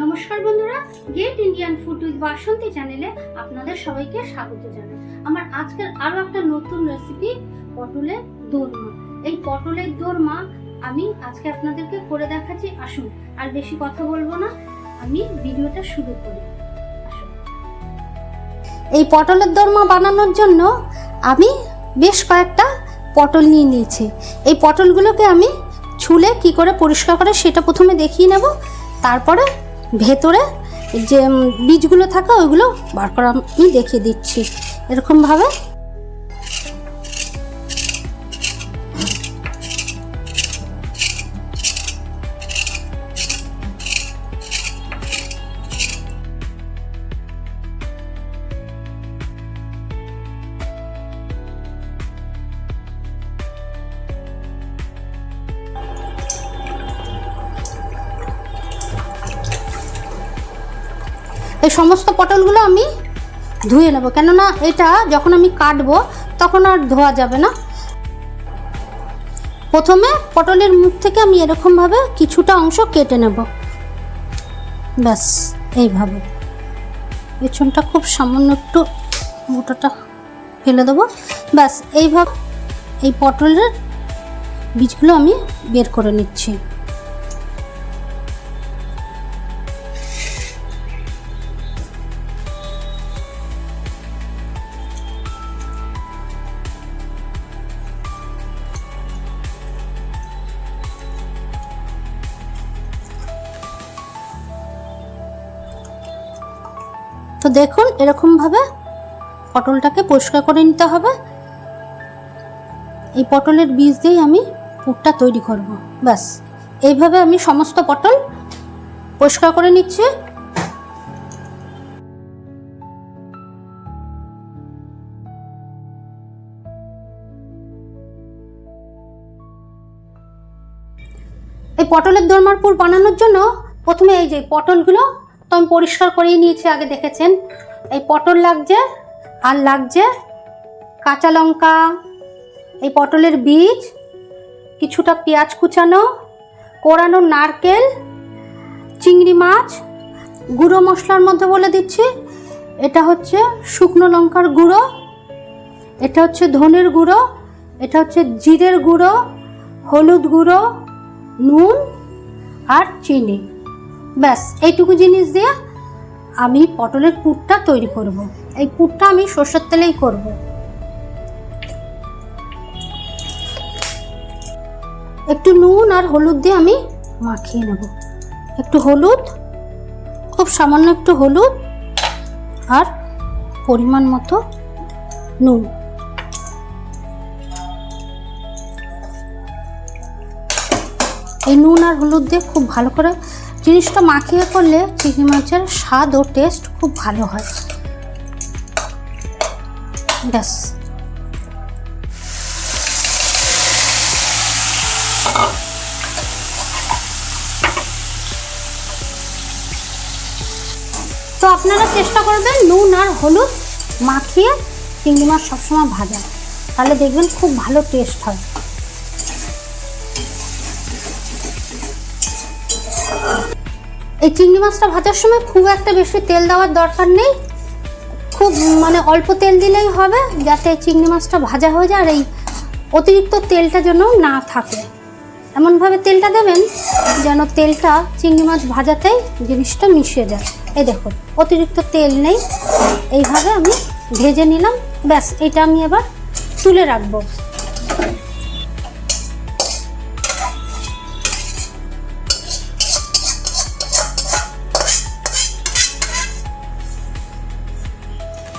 নমস্কার বন্ধুরা, gate Indian food with বাসন্তী চ্যানেলে আপনাদের সবাইকে স্বাগত জানাই। আমার আজকের আরো একটা নতুন রেসিপি পটলের দোরমা। এই পটলের দোরমা আমি আজকে আপনাদেরকে করে দেখাচ্ছি। আসুন আর বেশি কথা বলবো না, আমি ভিডিওটা শুরু করি। আসুন। এই পটলের দোরমা বানানোর জন্য আমি বেশ কয়েকটা পটল নিয়ে নিয়েছি। এই পটলগুলোকে আমি ছুলে কি করে পরিষ্কার করে সেটা প্রথমে দেখিয়ে নেব, তারপরে ভেতরে যে বীজগুলো থাকে ওইগুলো বার করা আমি দেখিয়ে দিচ্ছি। এরকমভাবে এই সমস্ত পটলগুলো আমি ধুয়ে নেব, কেননা এটা যখন আমি কাটবো তখন আর ধোয়া যাবে না। প্রথমে পটলের মুখ থেকে আমি এরকমভাবে কিছুটা অংশ কেটে নেব, ব্যাস এইভাবে। পেছনটা খুব সামান্য একটু মোটাটা ফেলে দেবো, ব্যাস এইভাবে এই পটলের বীজগুলো আমি বের করে নিচ্ছি। তো দেখুন, এরকমভাবে পটলটাকে পরিষ্কার করে নিতে হবে। এই পটলের বীজ দিয়েই আমি পুরটা তৈরি করব। ব্যাস এইভাবে আমি সমস্ত পটল পরিষ্কার করে নিচ্ছি। এই পটলের দোরমার পুর বানানোর জন্য প্রথমে এই যে পটলগুলো তো আমি পরিষ্কার করেই নিয়েছি, আগে দেখেছেন। এই পটল লাগছে, আর লাগছে কাঁচা লঙ্কা, এই পটলের বীজ, কিছুটা পেঁয়াজ কুচানো, কোরানো নারকেল, চিংড়ি মাছ, গুঁড়ো মশলার মধ্যে বলে দিচ্ছি, এটা হচ্ছে শুকনো লঙ্কার গুঁড়ো, এটা হচ্ছে ধনের গুঁড়ো, এটা হচ্ছে জিরের গুঁড়ো, হলুদ গুঁড়ো, নুন আর চিনি। ব্যাস এইটুকু জিনিস দিয়ে আমি পটলের পুরটা তৈরি করব। এই পুরটা আমি সরষের তেলেই করব। একটু নুন আর হলুদ দিয়ে আমি মাখিয়ে নেব। একটু হলুদ, খুব সামান্য একটু হলুদ, আর পরিমাণ মতো নুন। এই নুন আর হলুদ দিয়ে খুব ভালো করে জিনিসটা মাখিয়ে করলে চিংড়ি মাছের স্বাদ ও টেস্ট খুব ভালো হয়। ব্যাস তো আপনারা চেষ্টা করবেন নুন আর হলুদ মাখিয়ে চিংড়ি মাছ সবসময় ভাজা, তাহলে দেখবেন খুব ভালো টেস্ট হয়। এই চিংড়ি মাছটা ভাজার সময় খুব একটা বেশি তেল দেওয়ার দরকার নেই, খুব অল্প তেল দিলেই হবে, যাতে চিংড়ি মাছটা ভাজা হয়ে যায় আর এই অতিরিক্ত তেলটা যেন না থাকে। এমনভাবে তেলটা দেবেন যেন তেলটা চিংড়ি মাছ ভাজাতেই জিনিসটা মিশে যায়। এই দেখুন, অতিরিক্ত তেল নেই, এইভাবে আমি ভেজে নিলাম। ব্যাস এটা আমি এবার তুলে রাখবো।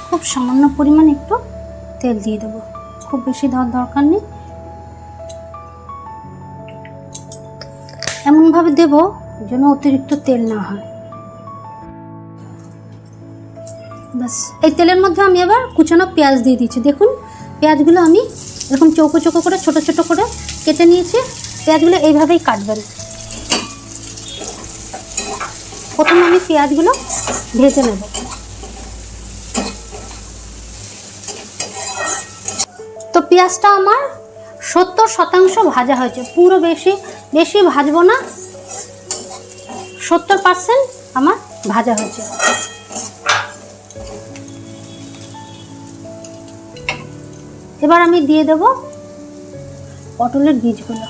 খুব সামান্য পরিমাণ একটু তেল দিয়ে দেবো, খুব বেশি দেওয়ার দরকার নেই। এমনভাবে দেবো যেন অতিরিক্ত তেল না হয়। ব্যাস এই তেলের মধ্যে আমি এবার কুচানো পেঁয়াজ দিয়ে দিচ্ছি। দেখুন, পেঁয়াজগুলো আমি এরকম চৌকো চৌকো করে ছোট ছোট করে কেটে নিয়েছি। পেঁয়াজগুলো এইভাবেই কাটবেন। প্রথমে আমি পেঁয়াজগুলো ভেজে নেব। তো পেঁয়াজটা আমার 70% ভাজা হয়েছে, পুরো বেশি ভাজবো না, 70% আমার ভাজা হয়েছে। এবার আমি দিয়ে দেব পটলের বীজগুলো।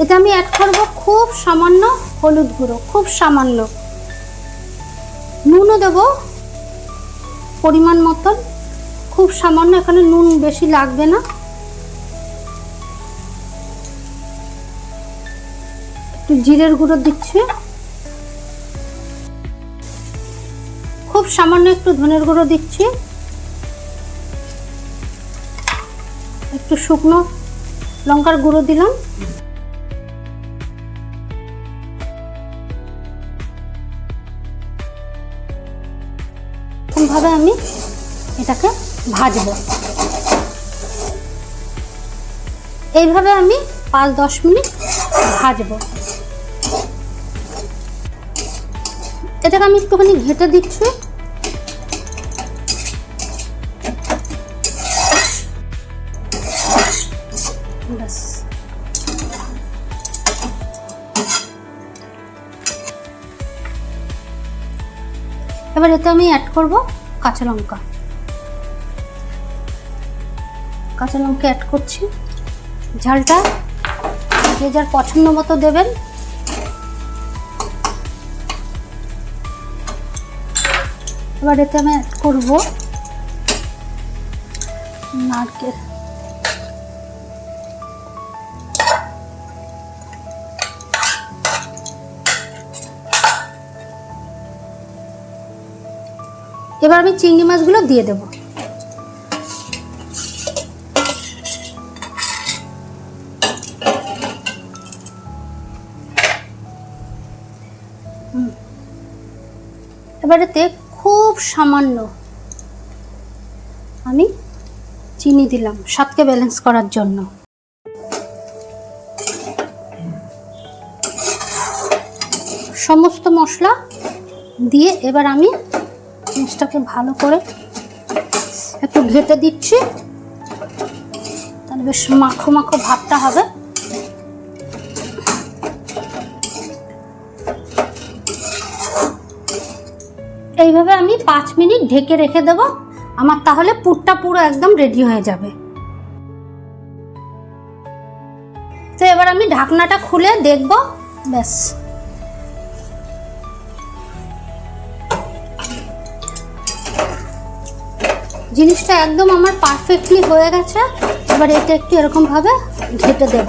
এতে আমি অ্যাড করব খুব সামান্য হলুদ গুঁড়ো, খুব সামান্য। নুনও দেব পরিমাণ মতন, খুব সামান্য, এখানে নুন বেশি লাগবে না। একটু জিরের গুঁড়ো দিচ্ছি, খুব সামান্য একটু ধনের গুঁড়ো দিচ্ছি, একটু শুকনো লঙ্কার গুঁড়ো দিলাম। ভাবে আমি এটাকে ভাজবো। এইভাবে আমি 5-10 মিনিট ভাজবো। এটাকে আমি একটুখানি ঘেঁটে দিচ্ছি। ব্যাস, এবার এতে আমি অ্যাড করব কাঁচা লঙ্কা। কাঁচা লঙ্কা অ্যাড করছি। ঝালটা যে যার পছন্দ মতো দেবেন। এবার এতে আমি অ্যাড করব নারকেল। এবার আমি চিংড়ি মাছগুলো দিয়ে দেব। এবার এতে খুব সামান্য আমি চিনি দিলাম স্বাদকে ব্যালেন্স করার জন্য। সমস্ত মশলা দিয়ে এবার আমি মাছটাকে ভালো করে একটু ঘেঁটে দিচ্ছি, তাহলে বেশ মাখো মাখো ভাবটা হবে। এইভাবে আমি 5 মিনিট ঢেকে রেখে দেব আমার, তাহলে পুরটা পুরো একদম রেডি হয়ে যাবে। তো এবার আমি ঢাকনাটা খুলে দেখব। ব্যাস, জিনিসটা একদম আমার পারফেক্টলি হয়ে গেছে। এবার এটা একটু এরকম ভাবে ঘেঁটে দেব।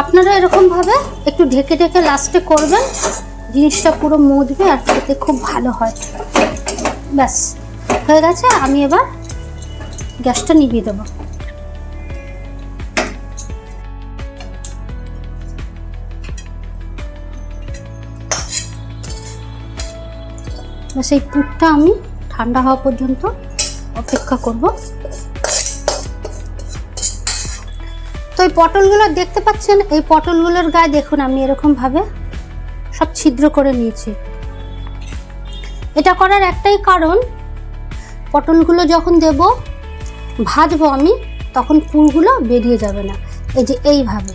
আপনারা এরকম ভাবে একটু ঢেকে ঢেকে লাস্টে করবেন, জিনিসটা পুরো মজবে আর খেতে খুব ভালো হয়। ব্যাস হয়ে গেছে। আমি এবার গ্যাসটা নিভিয়ে দেব। সেই পুরটা আমি ঠান্ডা হওয়া পর্যন্ত অপেক্ষা করব। তো এই পটলগুলো দেখতে পাচ্ছেন, এই পটলগুলোর গায়ে দেখুন আমি এরকমভাবে সব ছিদ্র করে নিয়েছি। এটা করার একটাই কারণ, পটলগুলো যখন দেব ভাজবো আমি, তখন পুরগুলো বেরিয়ে যাবে না। এই যে এইভাবে।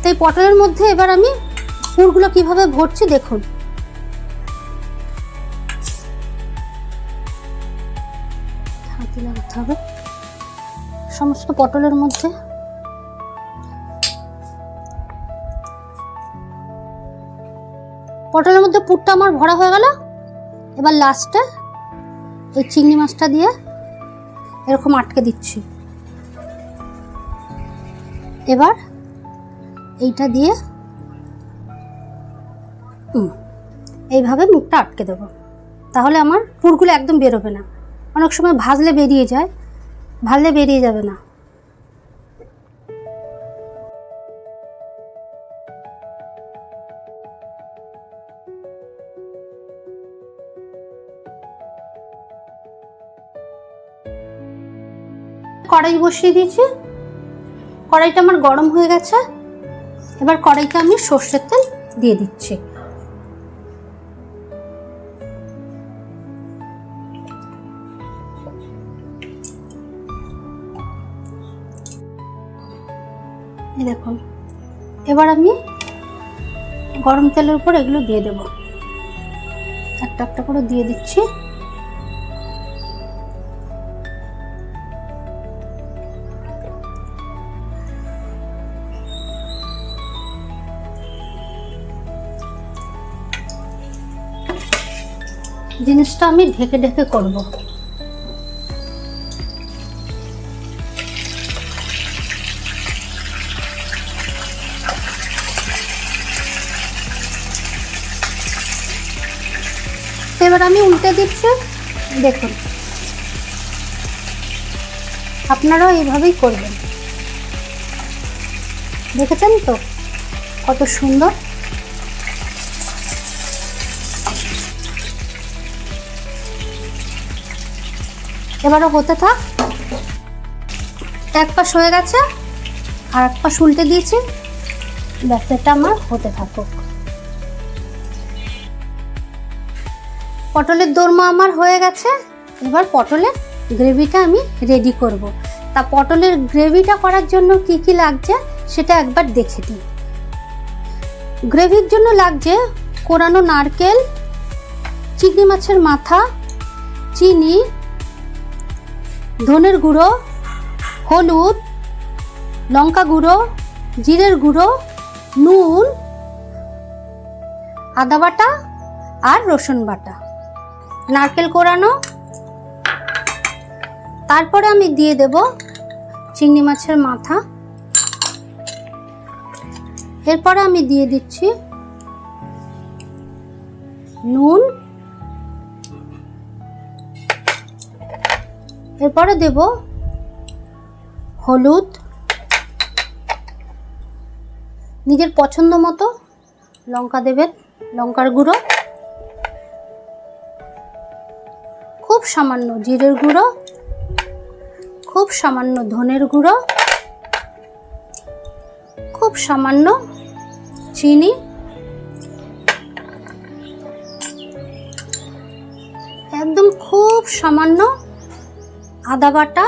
এই পটলের মধ্যে এবার আমি পুরগুলো কিভাবে ভরছি দেখুন। হাতে লাগাতে হবে সমস্ত পটলের মধ্যে। পটলের মধ্যে পুরটা আমার ভরা হয়ে গেল। এবার লাস্টে এই চিংড়ি মাছটা দিয়ে এরকম আটকে দিচ্ছি। এবার এইটা দিয়ে এইভাবে মুখটা আটকে দেবো, তাহলে আমার পুরগুলো একদম বেরোবে না। অনেক সময় ভাজলে বেরিয়ে যায়, ভাজলে বেরিয়ে যাবে না। কড়াই বসিয়ে দিয়েছি, কড়াইটা আমার গরম হয়ে গেছে। এবার কড়াইতে আমি সর্ষের তেল দিয়ে দিচ্ছি। এই দেখুন, এবার আমি গরম তেলের উপর এগুলো দিয়ে দেব, একটা একটা করে দিয়ে দিচ্ছি। জিনিসটা আমি ঢেকে ঢেকে করব। এবার আমি উল্টে দিচ্ছি। দেখুন, আপনারাও এইভাবেই করবেন। দেখেছেন তো কত সুন্দর। এবারও হতে থাক। এক পাশ হয়ে গেছে, আর এক পাশ উল্টে দিয়েছি। ব্যাস, এটা আমার হতে থাকুক। পটলের দোরমা আমার হয়ে গেছে। এবার পটলের গ্রেভিটা আমি রেডি করব। তা পটলের গ্রেভিটা করার জন্য কি কি লাগছে সেটা একবার দেখে দিই। গ্রেভির জন্য লাগছে কোরানো নারকেল, চিংড়ি মাছের মাথা, চিনি, ধনের গুঁড়ো, হলুদ, লঙ্কা গুঁড়ো, জিরের গুঁড়ো, নুন, আদা বাটা আর রসুন বাটা, নারকেল কোরানো। তারপরে আমি দিয়ে দেব চিংড়ি মাছের মাথা। এরপরে আমি দিয়ে দিচ্ছি নুন। এরপরে দেব হলুদ, নিজের পছন্দ মতো লঙ্কা দেবেন, লঙ্কার গুঁড়ো, খুব সামান্য জিরের গুঁড়ো, খুব সামান্য ধনের গুঁড়ো, খুব সামান্য চিনি, একদম খুব সামান্য আদা বাটা,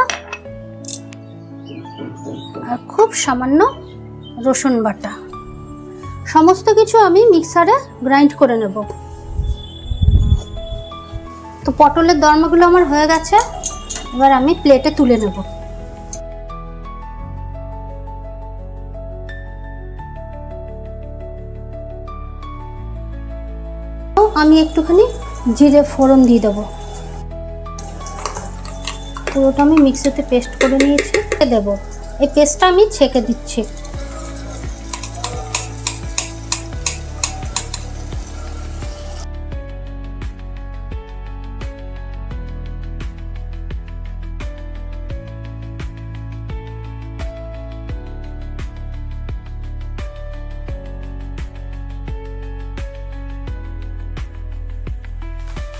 আর খুব সামান্য রসুন বাটা। সমস্ত কিছু আমি মিক্সারে গ্রাইন্ড করে নেব। তো পটলের দরমাগুলো আমার হয়ে গেছে। এবার আমি প্লেটে তুলে নেব। আমি একটুখানি জিরে ফোড়ন দিয়ে দেবো। পুরোটা আমি মিক্সিতে পেস্ট করে নিয়েছি, দেব। এই পেস্টটা আমি ছেঁকে দিচ্ছি।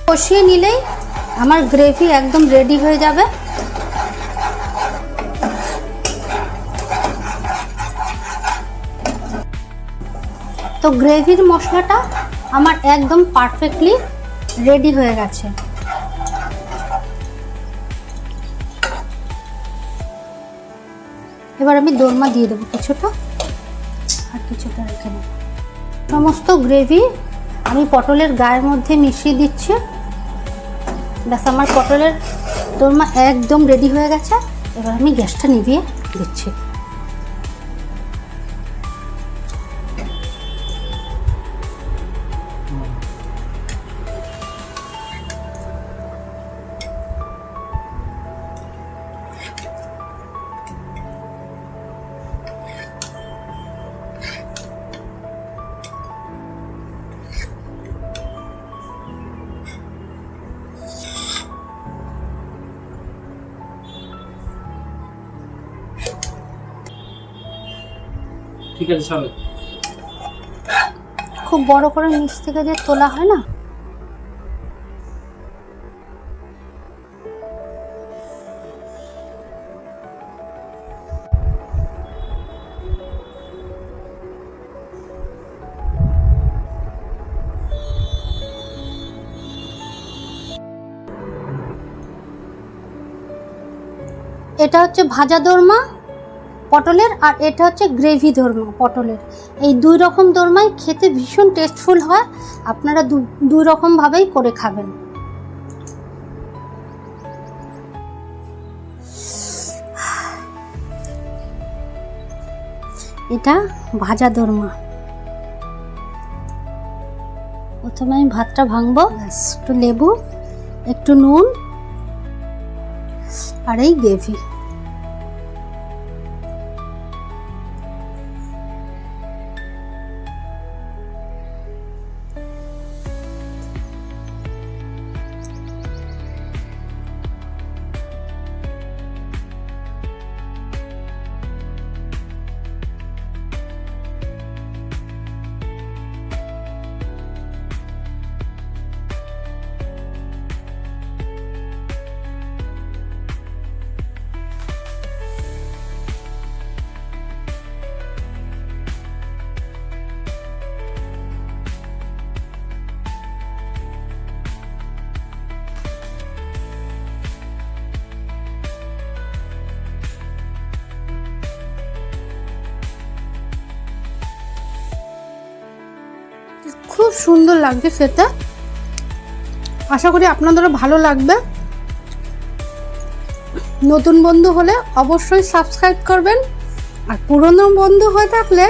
কষিয়ে নিলেই আমার গ্রেভি একদম রেডি হয়ে যাবে। তো গ্রেভির মশলাটা আমার একদম পারফেক্টলি রেডি হয়ে গেছে। এবার আমি দোরমা দিয়ে দেবো কিছুটা, আর কিছুটা রেখে দেবো। সমস্ত গ্রেভি আমি পটলের গায়ের মধ্যে মিশিয়ে দিচ্ছি। ব্যাস, আমার পটলের দোরমা একদম রেডি হয়ে গেছে। এবার আমি গ্যাসটা নিভিয়ে দিচ্ছি। ঠিক আছে, চলো। খুব বড় করে নিচ থেকে যে তোলা হয় না, এটা হচ্ছে ভাজা দোরমা পটলের, আর এটা হচ্ছে গ্রেভি দোরমা পটলের। এই দুই রকম দোরমাই খেতে ভীষণ টেস্টফুল হয়, আপনারা দুই রকমভাবেই করে খাবেন। এটা ভাজা দোরমা। প্রথমে আমি ভাতটা ভাঙবো, একটু লেবু, একটু নুন, আর এই গ্রেভি। খুব সুন্দর লাগছে খেতে, আশা করি আপনাদেরও ভালো লাগবে। নতুন বন্ধু হলে অবশ্যই সাবস্ক্রাইব করবেন, আর পুরনো বন্ধু হয়ে থাকলে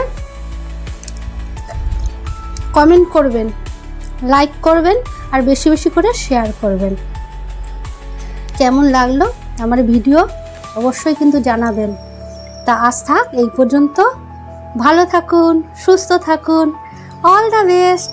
কমেন্ট করবেন, লাইক করবেন, আর বেশি বেশি করে শেয়ার করবেন। কেমন লাগলো আমার ভিডিও অবশ্যই কিন্তু জানাবেন। তা আজ থাক এই পর্যন্ত, ভালো থাকুন, সুস্থ থাকুন, অল দ্য বেস্ট।